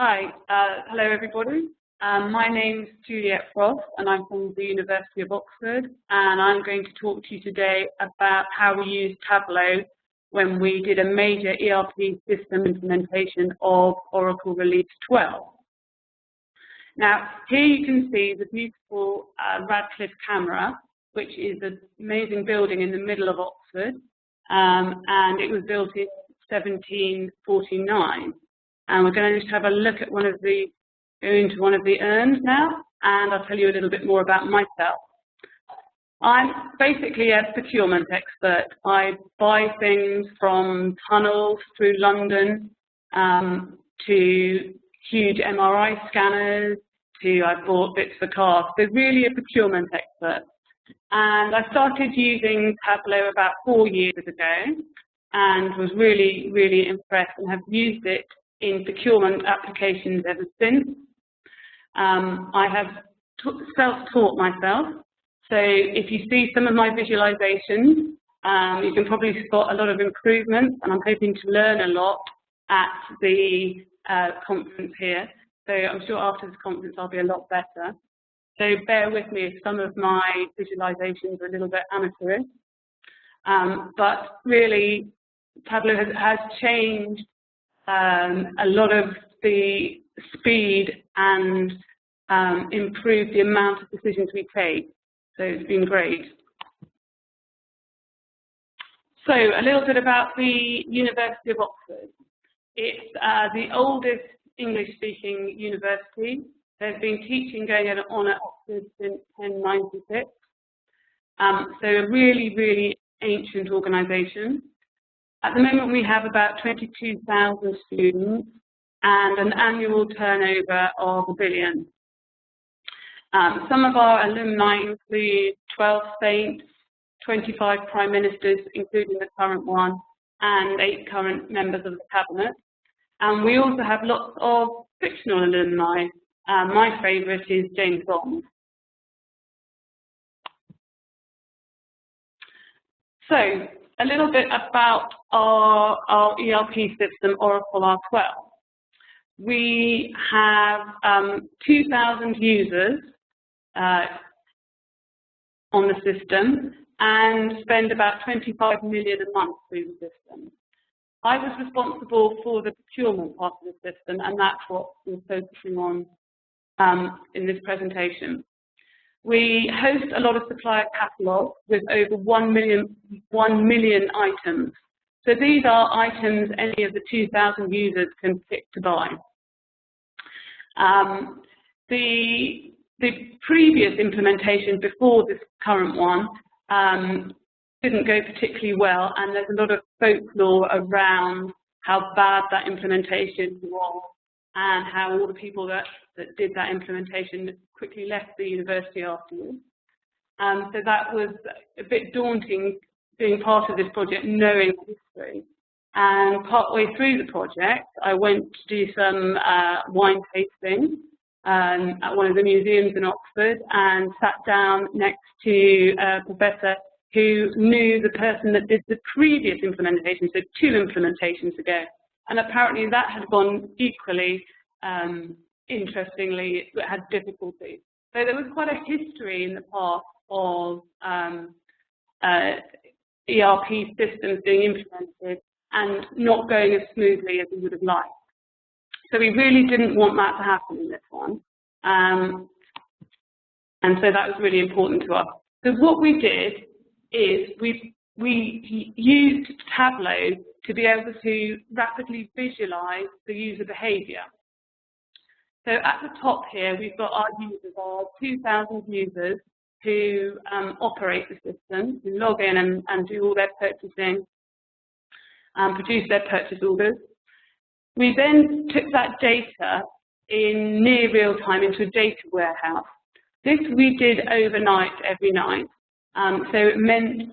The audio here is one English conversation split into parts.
Hi, hello everybody. My name's Juliet and I'm from the University of Oxford, and I'm going to talk to you today about how we use Tableau when we did a major ERP system implementation of Oracle Release 12. Now, here you can see the beautiful Radcliffe Camera, which is an amazing building in the middle of Oxford, and it was built in 1749. And we're going to just have a look at go into one of the urns now, and I'll tell you a little bit more about myself. I'm basically a procurement expert. I buy things from tunnels through London to huge MRI scanners to I bought bits for cars. So really a procurement expert. And I started using Tableau about 4 years ago and was really, really impressed and have used it in procurement applications ever since. I have self-taught myself, so if you see some of my visualizations, you can probably spot a lot of improvements, and I'm hoping to learn a lot at the conference here. So I'm sure after this conference I'll be a lot better. So bear with me if some of my visualizations are a little bit amateurish. But really, Tableau has changed a lot of the speed and improved the amount of decisions we take. So it's been great. So a little bit about the University of Oxford. It's the oldest English-speaking university. They've been teaching going on at Oxford since 1096. So a really, really ancient organisation. At the moment, we have about 22,000 students and an annual turnover of $1 billion. Some of our alumni include 12 saints, 25 prime ministers, including the current one, and 8 current members of the cabinet. And we also have lots of fictional alumni. My favourite is James Bond. So, a little bit about our ERP system, Oracle R12. We have 2,000 users on the system and spend about 25 million a month through the system. I was responsible for the procurement part of the system, and that's what we're focusing on in this presentation. We host a lot of supplier catalogs with over 1 million items. So these are items any of the 2,000 users can pick to buy. The previous implementation before this current one didn't go particularly well, and there's a lot of folklore around how bad that implementation was and how all the people that did that implementation quickly left the university afterwards. So that was a bit daunting being part of this project, knowing the history. And partway through the project, I went to do some wine tasting at one of the museums in Oxford and sat down next to a professor who knew the person that did the previous implementation, so 2 implementations ago. And apparently that had gone equally, interestingly, it had difficulties. So there was quite a history in the past of ERP systems being implemented and not going as smoothly as we would have liked. So we really didn't want that to happen in this one. And so that was really important to us. So what we did is we used Tableau to be able to rapidly visualize the user behavior. So at the top here, we've got our users, our 2,000 users who operate the system, who log in and do all their purchasing, produce their purchase orders. We then took that data in near real time into a data warehouse. This we did overnight, every night. So it meant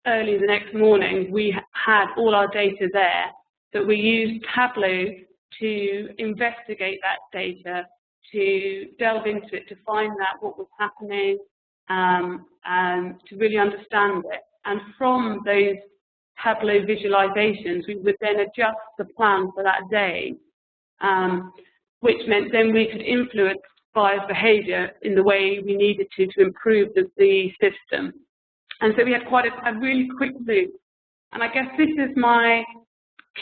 early the next morning we had all our data there, but we used Tableau to investigate that data, to delve into it, to find out what was happening, and to really understand it. And from those Tableau visualizations, we would then adjust the plan for that day which meant then we could influence buyers' behaviour in the way we needed to improve the system. And so we had quite a really quick loop. And I guess this is my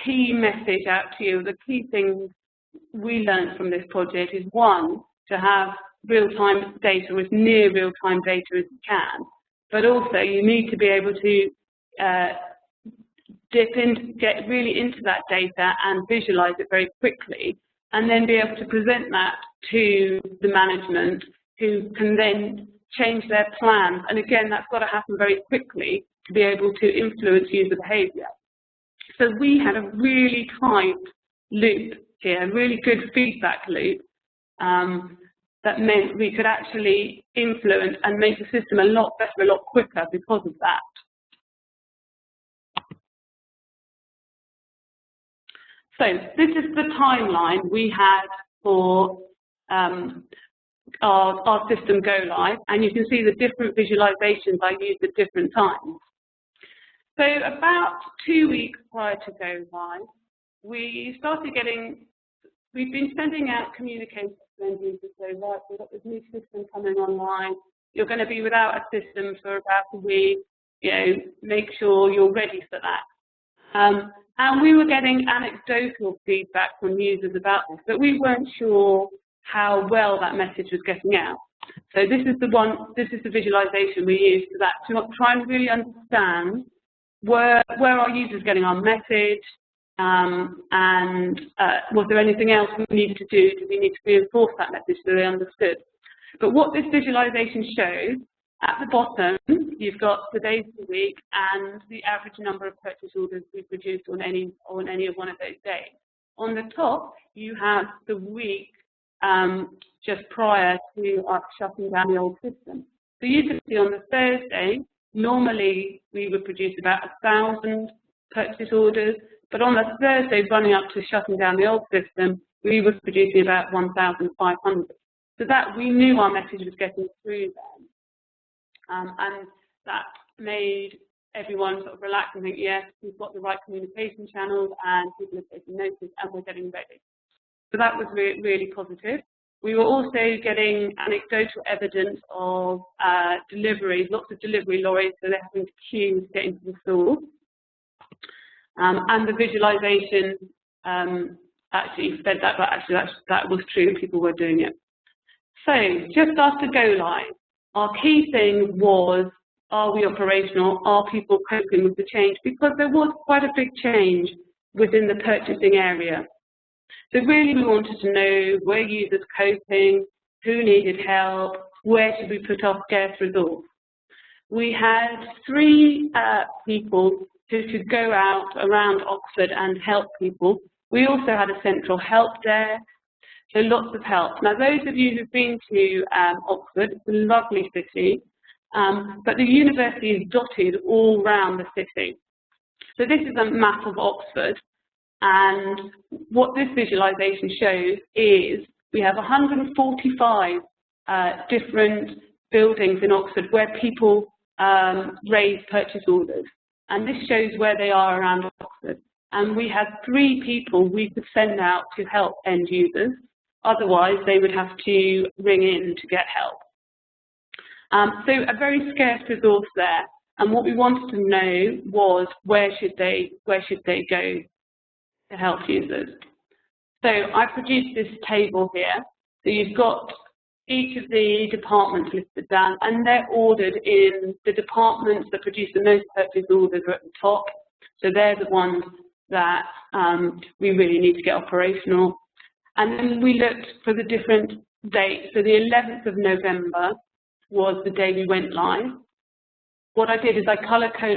key message out to you. The key things we learned from this project is, one, to have real-time data, as near real-time data as you can, but also you need to be able to get really into that data and visualize it very quickly, and then be able to present that to the management, who can then change their plans. And again, that's got to happen very quickly to be able to influence user behavior. So we had a really tight loop here, a really good feedback loop, that meant we could actually influence and make the system a lot better, a lot quicker because of that. So this is the timeline we had for our system go live, and you can see the different visualizations I used at different times. So about 2 weeks prior to go live, we've been sending out communications to end users. So right, we've got this new system coming online. You're going to be without a system for about a week. Make sure you're ready for that. And we were getting anecdotal feedback from users about this, but we weren't sure how well that message was getting out. So this is the visualization we used for that, to try and really understand where our users getting our message, and was there anything else we needed to do? Did we need to reinforce that message so they understood? But what this visualization shows, at the bottom, you've got the days of the week and the average number of purchase orders we produced on any of one of those days. On the top, you have the week just prior to us shutting down the old system. So you can see on the Thursday, normally we would produce about 1,000 purchase orders, but on the Thursday running up to shutting down the old system, we were producing about 1,500. So that we knew our message was getting through then. And that made everyone sort of relax and think, yes, we've got the right communication channels and people are taking notice and we're getting ready. So that was really positive. We were also getting anecdotal evidence of deliveries, lots of delivery lorries, so they're having to queue to get into the store. And the visualization actually said that, but actually that was true, people were doing it. So just after go live, our key thing was, are we operational? Are people coping with the change? Because there was quite a big change within the purchasing area. So really we wanted to know, were users coping? Who needed help? Where should we put our scarce resource? We had 3 people who could go out around Oxford and help people. We also had a central help desk. So lots of help. Now, those of you who've been to Oxford, it's a lovely city, but the university is dotted all around the city. So this is a map of Oxford, and what this visualization shows is we have 145 different buildings in Oxford where people raise purchase orders, and this shows where they are around Oxford. And we had 3 people we could send out to help end users. Otherwise, they would have to ring in to get help. So a very scarce resource there. And what we wanted to know was, where should they go to help users? So I produced this table here. So you've got each of the departments listed down, and they're ordered in the departments that produce the most purchase orders are at the top. So they're the ones that we really need to get operational. And then we looked for the different dates. So the 11th of November was the day we went live. What I did is I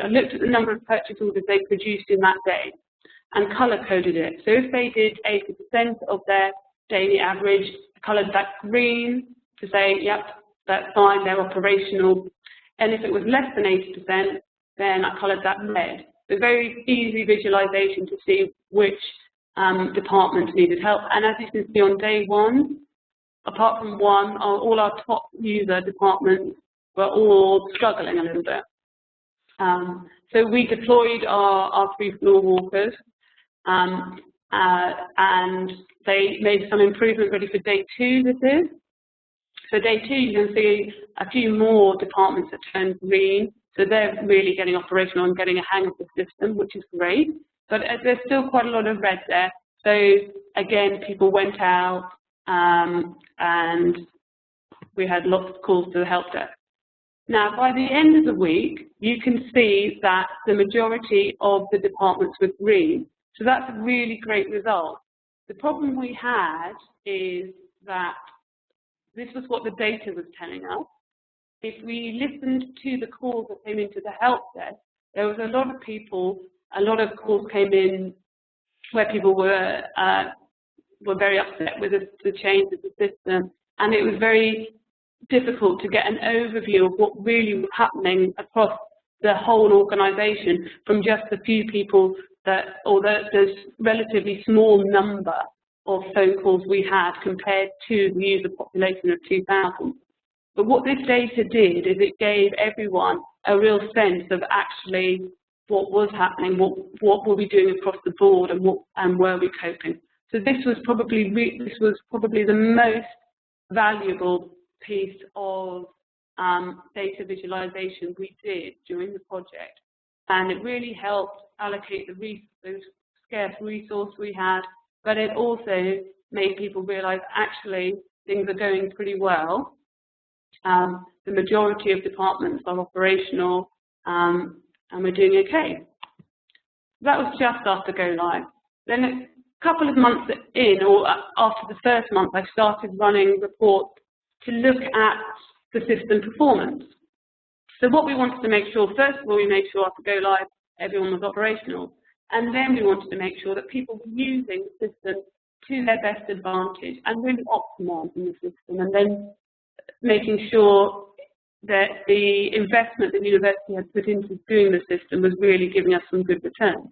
looked at the number of purchase orders they produced in that day and color-coded it. So if they did 80% of their daily average, I colored that green to say, yep, that's fine, they're operational. And if it was less than 80%, then I colored that red. So very easy visualization to see which departments needed help. And as you can see on day 1, apart from one, all our top user departments were all struggling a little bit. So we deployed our 3 floor walkers. and they made some improvement ready for day 2, this is. So day 2, you can see a few more departments that turned green. So they're really getting operational and getting a hang of the system, which is great. But there's still quite a lot of red there. So again, people went out and we had lots of calls to the help desk. Now, by the end of the week, you can see that the majority of the departments were green. So that's a really great result. The problem we had is that this was what the data was telling us. If we listened to the calls that came into the help desk, there was a lot of people, a lot of calls came in where people were very upset with the change of the system, and it was very difficult to get an overview of what really was happening across the whole organisation from just a few people or the relatively small number of phone calls we had compared to the user population of 2,000. But what this data did is it gave everyone a real sense of actually what was happening, what were we doing across the board, and were we coping. So this was probably the most valuable piece of data visualization we did during the project, and it really helped allocate those scarce resource we had, but it also made people realize actually things are going pretty well. The majority of departments are operational, and we're doing okay. That was just after go live. Then a couple of months in, or after the first month, I started running reports to look at the system performance. So what we wanted to make sure, first of all, we made sure after go live, everyone was operational. And then we wanted to make sure that people were using the system to their best advantage and really optimizing the system, and then making sure that the investment that the university had put into doing the system was really giving us some good returns.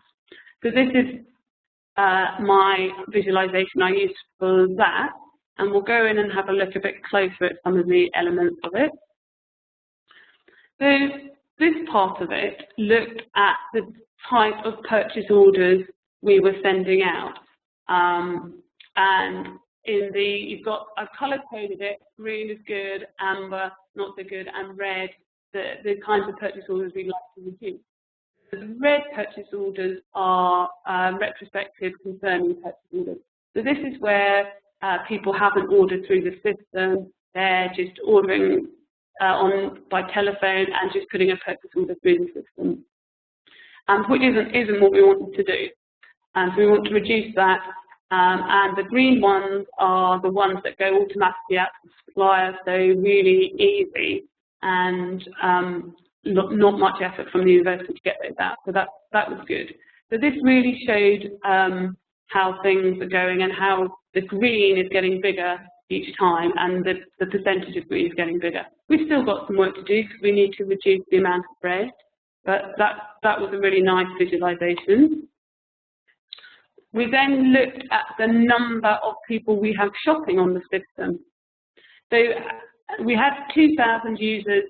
So this is my visualization I used for that, and we'll go in and have a look a bit closer at some of the elements of it. So this part of it looked at the type of purchase orders we were sending out. And I've color coded it. Green is good, amber not so good, and red the kinds of purchase orders we'd like to reduce. The red purchase orders are retrospective concerning purchase orders. So this is where people haven't ordered through the system. They're just ordering by telephone and just putting a purchase order through the system, which isn't what we wanted to do. So we want to reduce that. And the green ones are the ones that go automatically out to the supplier, so really easy and not much effort from the university to get those out. So that was good. So this really showed how things are going and how the green is getting bigger each time, and the percentage of green is getting bigger. We've still got some work to do because we need to reduce the amount of red, but that was a really nice visualization. We then looked at the number of people we have shopping on the system. So we had 2,000 users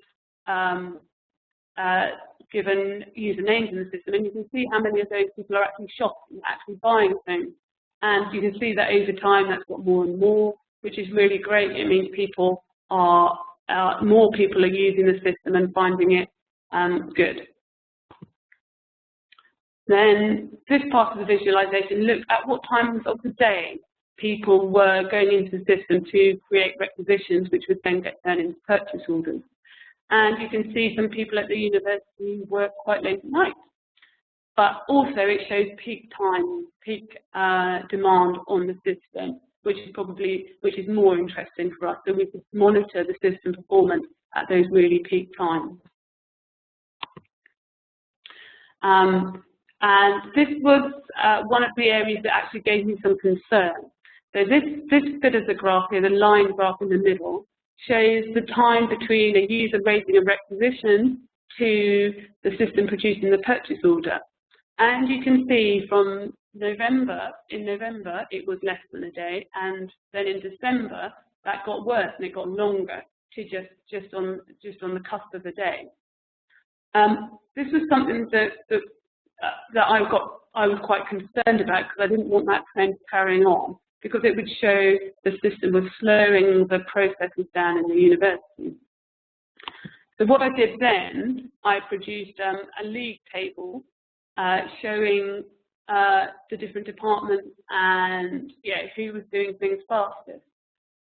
given usernames in the system, and you can see how many of those people are actually shopping, actually buying things. And you can see that over time that's got more and more, which is really great. It means people more people are using the system and finding it good. Then this part of the visualization looked at what times of the day people were going into the system to create requisitions, which would then get turned into purchase orders. And you can see some people at the university work quite late at night. But also it shows peak time, peak demand on the system, which is more interesting for us. So we can monitor the system performance at those really peak times. And this was one of the areas that actually gave me some concern. So this bit of the graph here, the line graph in the middle, shows the time between a user raising a requisition to the system producing the purchase order. And you can see from November, in November it was less than a day, and then in December that got worse and it got longer to just on the cusp of a day. This was something that I was quite concerned about, because I didn't want that trend carrying on, because it would show the system was slowing the processes down in the university. So what I did then, I produced a league table showing the different departments and who was doing things fastest.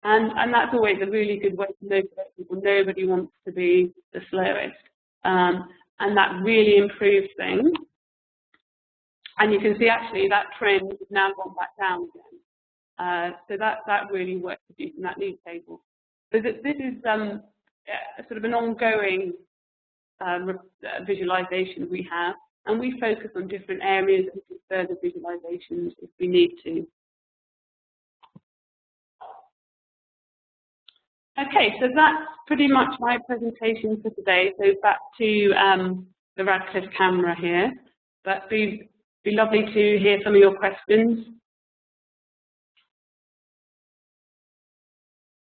And that's always a really good way to motivate people. Nobody wants to be the slowest. And that really improves things. And you can see actually that trend has now gone back down again. So that really works, producing that league table. So this is sort of an ongoing visualization we have, and we focus on different areas and do further visualizations if we need to. Okay, so that's pretty much my presentation for today. So back to the Radcliffe Camera here, but it'd be lovely to hear some of your questions.